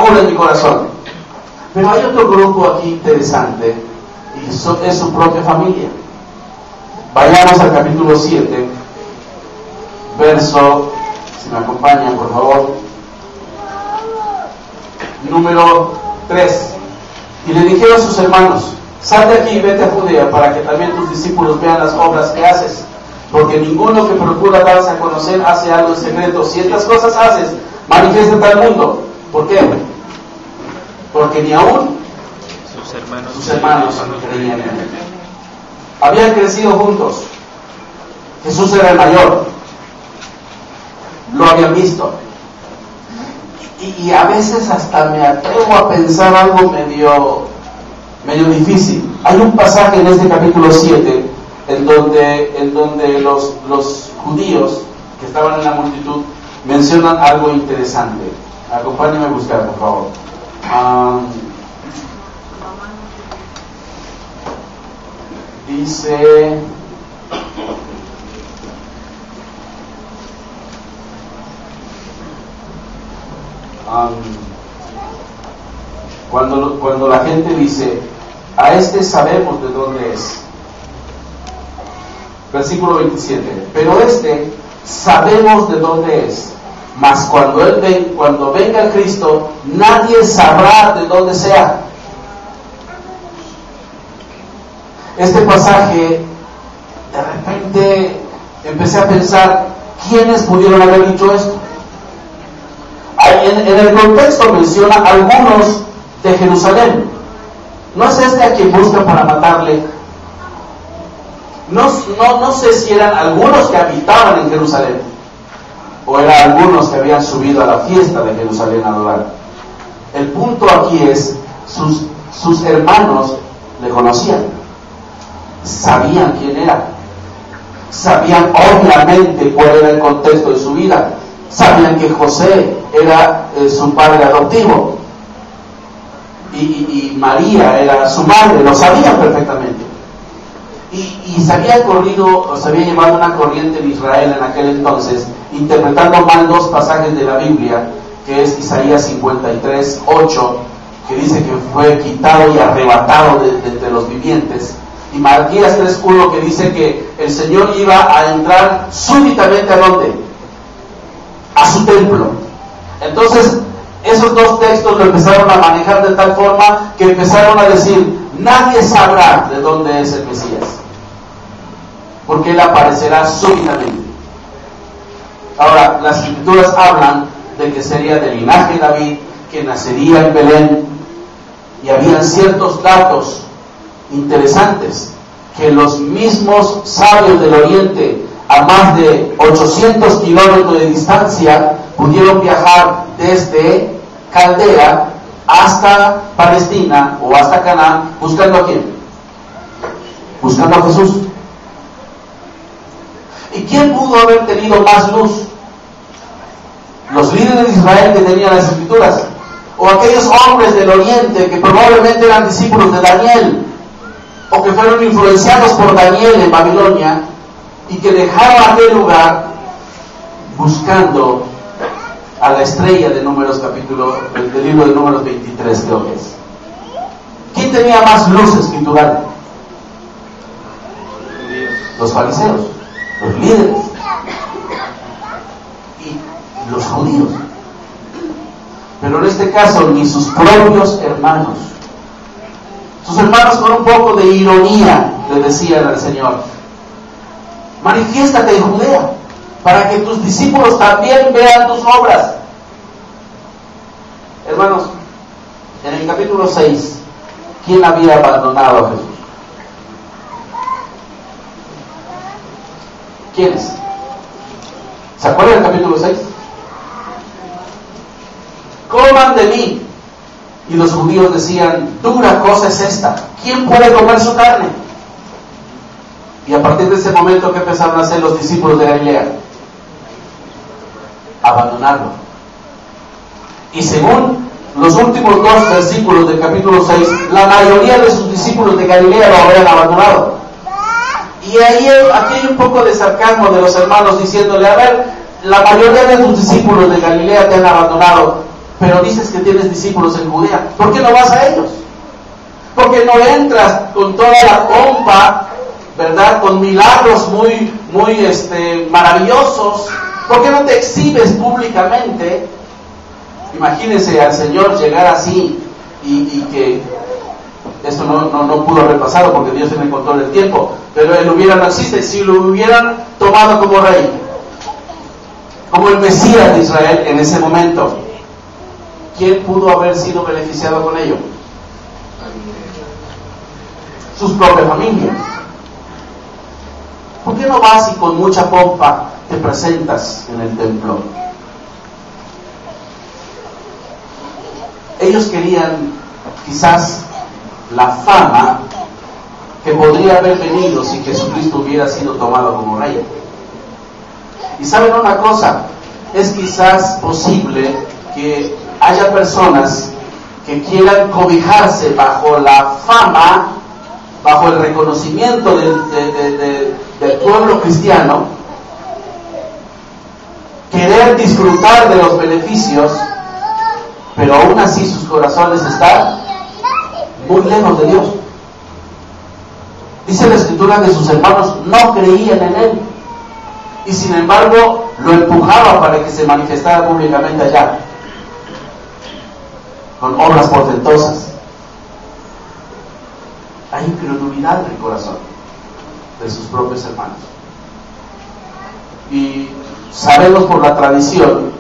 amargura en mi corazón. Pero hay otro grupo aquí interesante, y es su propia familia. Vayamos al capítulo 7, verso, si me acompañan por favor, número 3. Y le dijeron a sus hermanos: sal de aquí y vete a Judea, para que también tus discípulos vean las obras que haces, porque ninguno que procura darse a conocer hace algo en secreto. Si estas cosas haces, manifiéstate al mundo. ¿Por qué? Porque ni aún sus hermanos creían en él. Habían crecido juntos. Jesús era el mayor. Lo habían visto. Y a veces hasta me atrevo a pensar algo medio difícil. Hay un pasaje en este capítulo 7 en donde los judíos que estaban en la multitud mencionan algo interesante. Acompáñenme a buscar, por favor. Dice... cuando la gente dice: a este sabemos de dónde es. Versículo 27. Pero este sabemos de dónde es, mas cuando venga el Cristo, nadie sabrá de dónde sea. Este pasaje, de repente empecé a pensar: ¿quiénes pudieron haber dicho esto? En el contexto menciona algunos de Jerusalén. ¿No es este a quien buscan para matarle? No sé si eran algunos que habitaban en Jerusalén, o eran algunos que habían subido a la fiesta de Jerusalén a adorar. El punto aquí es: sus hermanos le conocían, sabían quién era, sabían obviamente cuál era el contexto de su vida, sabían que José era su padre adoptivo y María era su madre, lo sabían perfectamente. Y se había llevado una corriente en Israel en aquel entonces, interpretando mal dos pasajes de la Biblia, que es Isaías 53, 8, que dice que fue quitado y arrebatado de entre los vivientes, y Malaquías 3, 1, que dice que el Señor iba a entrar súbitamente ¿a dónde? A su templo. Entonces esos dos textos lo empezaron a manejar de tal forma que empezaron a decir: nadie sabrá de dónde es el Mesías, porque Él aparecerá súbitamente. Ahora, las Escrituras hablan de que sería del linaje de David, que nacería en Belén, y habían ciertos datos interesantes que los mismos sabios del Oriente, a más de 800 kilómetros de distancia, pudieron viajar desde Caldea hasta Palestina o hasta Canaán, buscando a quién? Buscando a Jesús. ¿Y quién pudo haber tenido más luz? ¿Los líderes de Israel que tenían las Escrituras? ¿O aquellos hombres del Oriente que probablemente eran discípulos de Daniel, o que fueron influenciados por Daniel en Babilonia y que dejaron aquel lugar buscando a la estrella de Números, del libro de Números 23, creo que es? ¿Quién tenía más luz escritural? Los fariseos, los líderes y los judíos. Pero en este caso ni sus propios hermanos. Sus hermanos, con un poco de ironía, le decían al Señor: manifiéstate en Judea, para que tus discípulos también vean tus obras. Hermanos, en el capítulo 6, ¿quién había abandonado a Jesús? ¿Quiénes? ¿Se acuerdan del capítulo 6? Coman de mí. Y los judíos decían: dura cosa es esta, ¿quién puede comer su carne? Y a partir de ese momento, ¿qué empezaron a hacer los discípulos de Galilea? Abandonarlo. Y según los últimos dos versículos del capítulo 6, la mayoría de sus discípulos de Galilea lo habían abandonado. Y aquí hay un poco de sarcasmo de los hermanos diciéndole: a ver, la mayoría de tus discípulos de Galilea te han abandonado, pero dices que tienes discípulos en Judea. ¿Por qué no vas a ellos? ¿Por qué no entras con toda la pompa, verdad? Con milagros muy maravillosos. ¿Por qué no te exhibes públicamente? Imagínense al Señor llegar así y que esto no pudo haber pasado porque Dios tiene el control del tiempo, pero Él no existe. Si lo hubieran tomado como rey, como el Mesías de Israel en ese momento, ¿quién pudo haber sido beneficiado con ello? Sus propias familias. ¿Por qué no vas y con mucha pompa te presentas en el templo? Ellos querían quizás la fama que podría haber venido si Jesucristo hubiera sido tomado como rey. Y saben una cosa, es quizás posible que haya personas que quieran cobijarse bajo la fama, bajo el reconocimiento del pueblo cristiano, querer disfrutar de los beneficios, pero aún así sus corazones están muy lejos de Dios. Dice la Escritura que sus hermanos no creían en Él, y sin embargo lo empujaba para que se manifestara públicamente allá, con obras portentosas. Hay incredulidad en el corazón de sus propios hermanos. Y sabemos por la tradición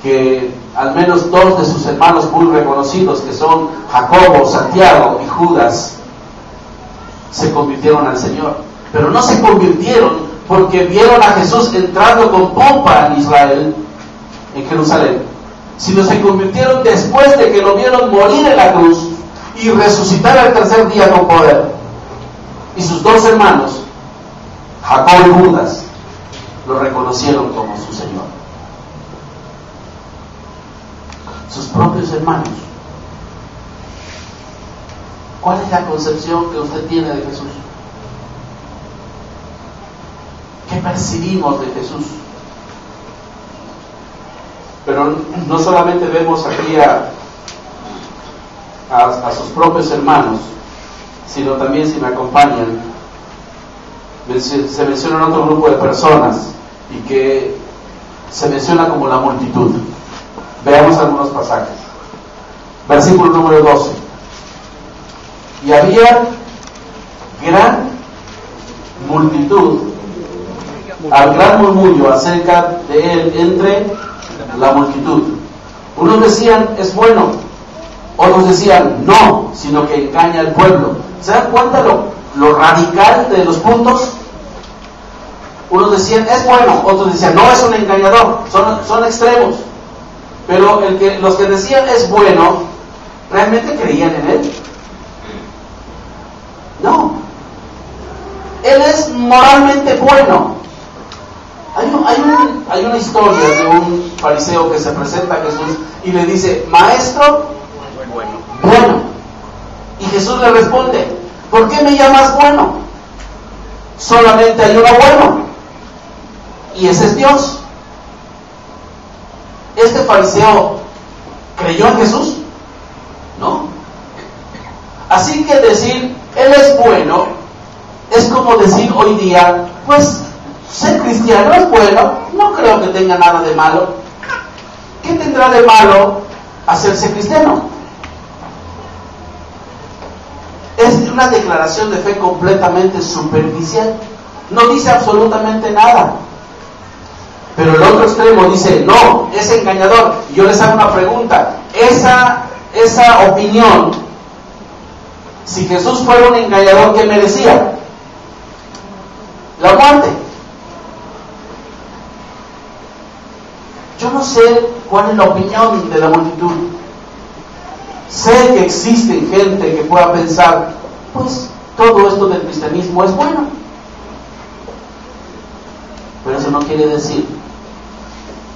que al menos dos de sus hermanos muy reconocidos, que son Jacobo, Santiago y Judas, se convirtieron al Señor. Pero no se convirtieron porque vieron a Jesús entrando con pompa en Israel, en Jerusalén, sino se convirtieron después de que lo vieron morir en la cruz y resucitar al tercer día con poder. Y sus dos hermanos, Jacobo y Judas, lo reconocieron como su Señor. Sus propios hermanos. ¿Cuál es la concepción que usted tiene de Jesús? ¿Qué percibimos de Jesús? Pero no solamente vemos aquí a sus propios hermanos, sino también, si me acompañan, se menciona otro grupo de personas y que se menciona como la multitud. Veamos algunos pasajes. Versículo número 12. Y había gran multitud, al gran murmullo acerca de él entre la multitud. Unos decían, es bueno. Otros decían, no, sino que engaña al pueblo. ¿Se dan cuenta lo radical de los puntos? Unos decían, es bueno. Otros decían, no, es un engañador. Son extremos. Pero los que decían, es bueno, ¿realmente creían en él? No. Él es moralmente bueno. Hay una historia de un fariseo que se presenta a Jesús y le dice, maestro, bueno. Y Jesús le responde, ¿por qué me llamas bueno? Solamente hay uno bueno, y ese es Dios. ¿Este fariseo creyó en Jesús? No. Así que decir, Él es bueno, es como decir hoy día, pues, ser cristiano es bueno, no creo que tenga nada de malo. ¿Qué tendrá de malo hacerse cristiano? Es una declaración de fe completamente superficial. No dice absolutamente nada. Pero el otro extremo dice, no, es engañador. Y yo les hago una pregunta. Esa opinión, si Jesús fuera un engañador, ¿qué merecía? La muerte. Yo no sé cuál es la opinión de la multitud. Sé que existe gente que pueda pensar, pues todo esto del cristianismo es bueno. Pero eso no quiere decir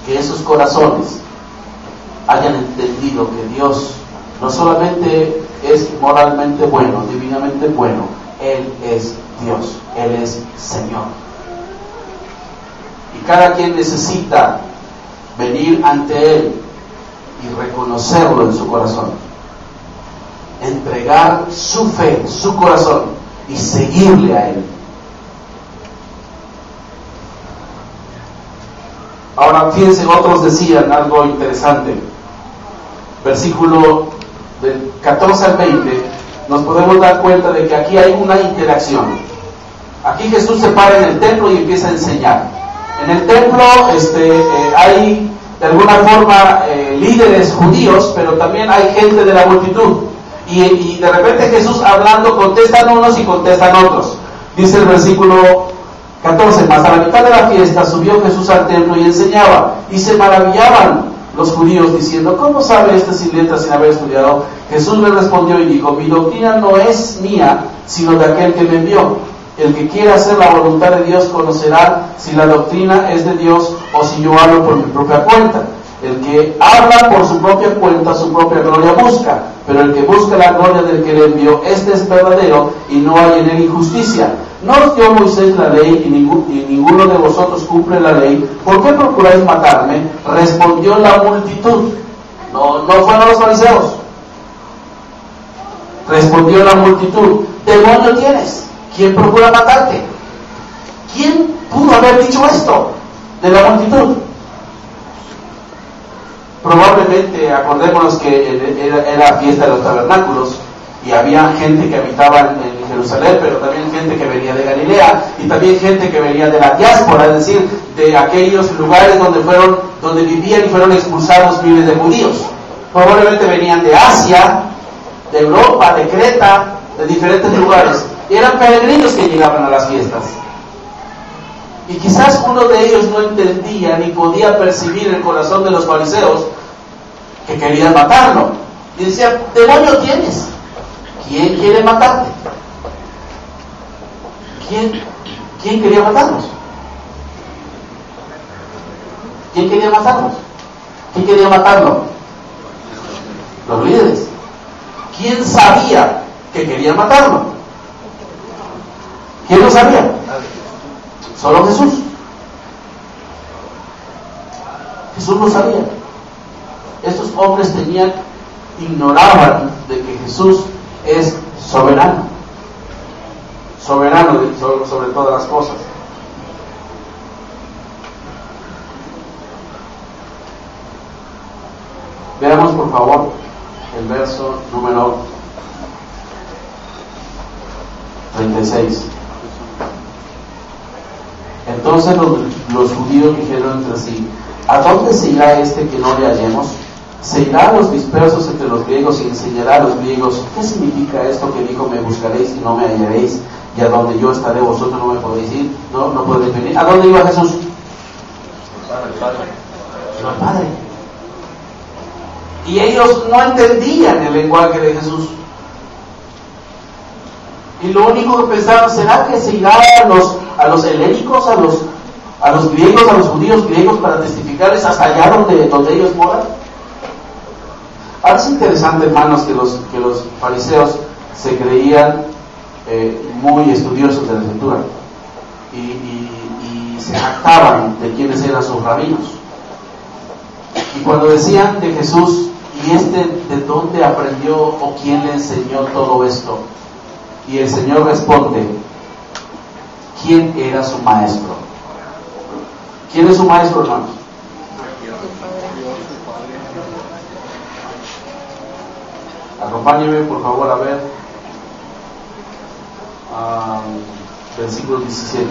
que esos corazones hayan entendido que Dios no solamente es moralmente bueno, divinamente bueno, Él es Dios, Él es Señor. Y cada quien necesita venir ante Él y reconocerlo en su corazón. Entregar su fe, su corazón y seguirle a Él. Ahora fíjense, otros decían algo interesante. Versículo del 14 al 20, nos podemos dar cuenta de que aquí hay una interacción. Aquí Jesús se para en el templo y empieza a enseñar. En el templo hay de alguna forma líderes judíos, pero también hay gente de la multitud. Y de repente Jesús hablando, contestan unos y contestan otros. Dice el versículo 14, mas a la mitad de la fiesta subió Jesús al templo y enseñaba, y se maravillaban los judíos diciendo, ¿cómo sabe este sin letra sin haber estudiado? Jesús le respondió y dijo, mi doctrina no es mía, sino de aquel que me envió. El que quiera hacer la voluntad de Dios conocerá si la doctrina es de Dios o si yo hablo por mi propia cuenta. El que habla por su propia cuenta, su propia gloria busca, pero el que busca la gloria del que le envió, este es verdadero y no hay en él injusticia. ¿No os dio Moisés la ley y ninguno de vosotros cumple la ley? ¿Por qué procuráis matarme? Respondió la multitud. No fueron los fariseos. Respondió la multitud, demonio tienes. ¿Quién procura matarte? ¿Quién pudo haber dicho esto de la multitud? Probablemente, acordémonos que era fiesta de los tabernáculos y había gente que habitaba en Jerusalén, pero también gente que venía de Galilea y también gente que venía de la diáspora, es decir, de aquellos lugares donde vivían y fueron expulsados miles de judíos. Probablemente venían de Asia, de Europa, de Creta, de diferentes lugares. Y eran peregrinos que llegaban a las fiestas. Y quizás uno de ellos no entendía ni podía percibir el corazón de los fariseos que querían matarlo. Y decía, demonio tienes. ¿Quién quiere matarte? ¿Quién quería matarlos? ¿Quién quería matarlos? ¿Quién quería matarlo? Los líderes. ¿Quién sabía que quería matarlo? ¿Quién lo sabía? Solo Jesús. Jesús lo sabía. Estos hombres ignoraban de que Jesús es soberano. Soberano sobre todas las cosas. Veamos por favor el verso número 36. Entonces los judíos dijeron entre sí, ¿a dónde se irá este que no le hallemos? Se irá a los dispersos entre los griegos y enseñará a los griegos. ¿Qué significa esto que dijo, me buscaréis y no me hallaréis? Y a donde yo estaré vosotros no me podéis ir, no podéis venir. ¿A dónde iba Jesús? Al Padre. Y ellos no entendían el lenguaje de Jesús. Y lo único que pensaban, ¿será que se irá a los helénicos, a los griegos, a los judíos griegos para testificarles hasta allá donde ellos moran? Ahora es interesante, hermanos, que los fariseos se creían muy estudiosos de la Escritura y se jactaban de quiénes eran sus rabinos. Y cuando decían de Jesús, ¿y de dónde aprendió o quién le enseñó todo esto? Y el Señor responde, ¿quién era su maestro? ¿Quién es su maestro, hermanos? Acompáñenme por favor a ver versículo 17.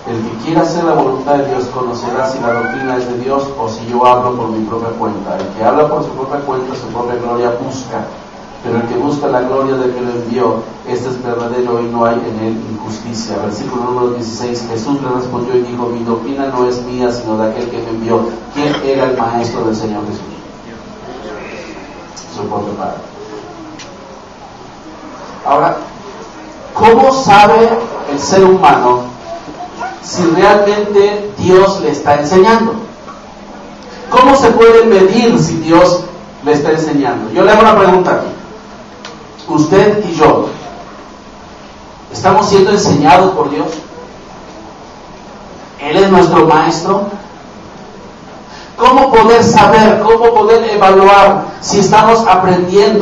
El que quiera hacer la voluntad de Dios conocerá si la doctrina es de Dios o si yo hablo por mi propia cuenta. El que habla por su propia cuenta, su propia gloria busca, pero el que busca la gloria del que lo envió, este es verdadero y no hay en él injusticia. Versículo número 16. Jesús le respondió y dijo, mi doctrina no es mía sino de aquel que me envió. ¿Quién era el maestro del Señor Jesús? Su propio Padre. Ahora, ¿cómo sabe el ser humano si realmente Dios le está enseñando? ¿Cómo se puede medir si Dios le está enseñando? Yo le hago una pregunta aquí. Usted y yo, ¿estamos siendo enseñados por Dios? ¿Él es nuestro maestro? ¿Cómo poder saber, cómo poder evaluar si estamos aprendiendo